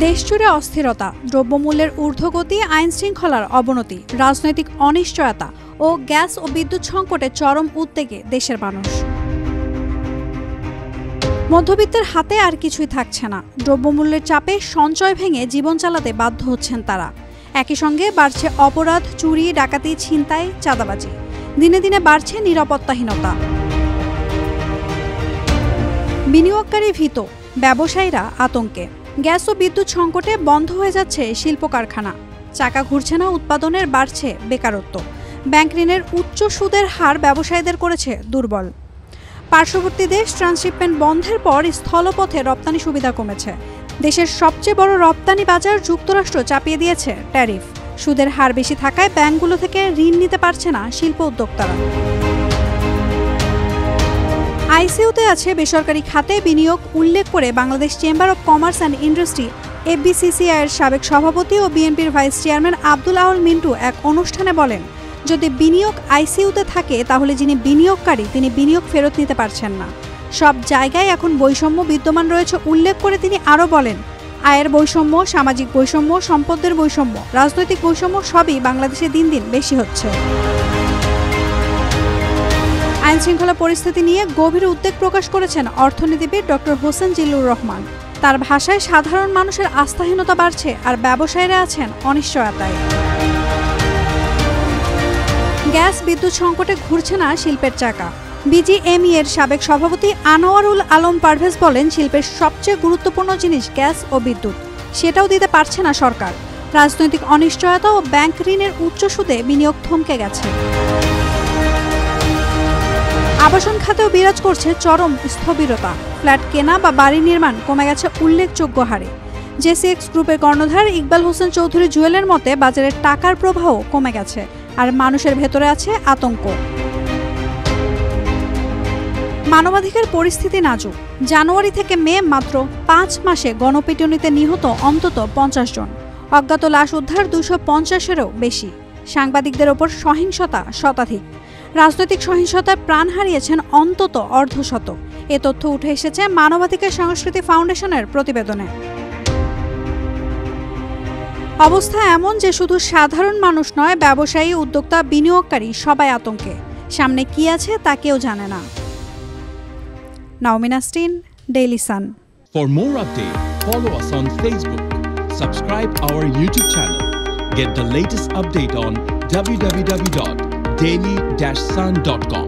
দেশজুড়ে অস্থিরতা, দ্রব্যমূল্যের ঊর্ধ্বগতি, আইনশৃঙ্খলার অবনতি, রাজনৈতিক অনিশ্চয়তা ও গ্যাস ও বিদ্যুৎ সংকটে চরম উদ্বেগে দেশের মানুষ। মধ্যবিত্তের হাতে আর কিছুই থাকছে না। দ্রব্যমূল্যের চাপে সঞ্চয় ভেঙে জীবন চালাতে বাধ্য হচ্ছেন তারা। একই সঙ্গে বাড়ছে অপরাধ, চুরি, ডাকাতি, ছিনতাই, চাঁদাবাজি। দিনে দিনে বাড়ছে নিরাপত্তাহীনতা। বিনিয়োগকারী ভীত, ব্যবসায়ীরা আতঙ্কে। গ্যাস ও বিদ্যুৎ সংকটে বন্ধ হয়ে যাচ্ছে শিল্প কারখানা, চাকা ঘুরছে না উৎপাদনের, বাড়ছে বেকারত্ব। ব্যাংক ঋণের উচ্চ সুদের হার ব্যবসায়ীদের করেছে দুর্বল। পার্শ্ববর্তী দেশ ট্রান্সশিপমেন্ট বন্ধের পর স্থলপথে রপ্তানি সুবিধা কমেছে। দেশের সবচেয়ে বড় রপ্তানি বাজার যুক্তরাষ্ট্র চাপিয়ে দিয়েছে ট্যারিফ। সুদের হার বেশি থাকায় ব্যাংকগুলো থেকে ঋণ নিতে পারছে না শিল্প উদ্যোক্তারা। আইসিইউতে আছে বেসরকারি খাতে বিনিয়োগ উল্লেখ করে Bangladesh chamber of commerce and industry FBCCI এর সাবেক সভাপতি ও বিএনপির ভাইস চেয়ারম্যান আব্দুল আউল মিন্টু এক অনুষ্ঠানে বলেন, যদি বিনিয়োগ আইসিইউতে থাকে তাহলে যিনি বিনিয়োগকারী তিনি বিনিয়োগ ফেরত নিতে পারছেন না। সব জায়গায় এখন বৈষম্য বিদ্যমান রয়েছে উল্লেখ করে তিনি আরও বলেন, আয়ের বৈষম্য, সামাজিক বৈষম্য, সম্পদের বৈষম্য, রাজনৈতিক বৈষম্য সবই বাংলাদেশে দিন দিন বেশি হচ্ছে। আইনশৃঙ্খলা পরিস্থিতি নিয়ে গভীর উদ্বেগ প্রকাশ করেছেন অর্থনীতিবিদ ডক্টর হোসেন জিল্লুর রহমান। তার ভাষায় সাধারণ মানুষের আস্থাহীনতা বাড়ছে আর ব্যবসায়ীরা আছেন অনিশ্চয়তায়। গ্যাস বিদ্যুৎ সংকটে ঘুরছে না শিল্পের চাকা। বিজিএমই এর সাবেক সভাপতি আনোয়ারুল আলম পারভেজ বলেন, শিল্পের সবচেয়ে গুরুত্বপূর্ণ জিনিস গ্যাস ও বিদ্যুৎ, সেটাও দিতে পারছে না সরকার। রাজনৈতিক অনিশ্চয়তা ও ব্যাংক ঋণের উচ্চ সুদে বিনিয়োগ থমকে গেছে। আবাসন খাতেও বিরাজ করছে চরম স্থবিরতা। ফ্ল্যাট কেনা বা বাড়ি নির্মাণ কমে গেছে উল্লেখযোগ্য হারে। জেসিএক্স গ্রুপের কর্ণধার ইকবাল হোসেন চৌধুরী জুয়েলের মতে বাজারে টাকার প্রবাহ কমে গেছে আর মানুষের ভেতরে আছে আতঙ্ক। মানবাধিকার পরিস্থিতি নাজুক। জানুয়ারি থেকে মে মাত্র 5 মাসে গণপিটুনিতে নিহত অন্তত 50 জন। অজ্ঞাত লাশ উদ্ধার 250-এরও বেশি। সাংবাদিকদের ওপর সহিংসতা শতাধিক। রাজনৈতিক সহিংসতায় প্রাণ হারিয়েছেন অন্তত অর্ধশত। এ তথ্য উঠে এসেছে মানবাধিকার সংস্কৃতি ফাউন্ডেশনের প্রতিবেদনে। অবস্থা এমন যে শুধু সাধারণ মানুষ নয়, ব্যবসায়ী, উদ্যোক্তা, বিনিয়োগকারী সবাই আতঙ্কে। সামনে কি আছে তা কেউ জানে না। Naomin Nasrin, Daily Sun. For more updates, follow us on Facebook, subscribe our YouTube channel, get the latest update on www.daily-sun.com.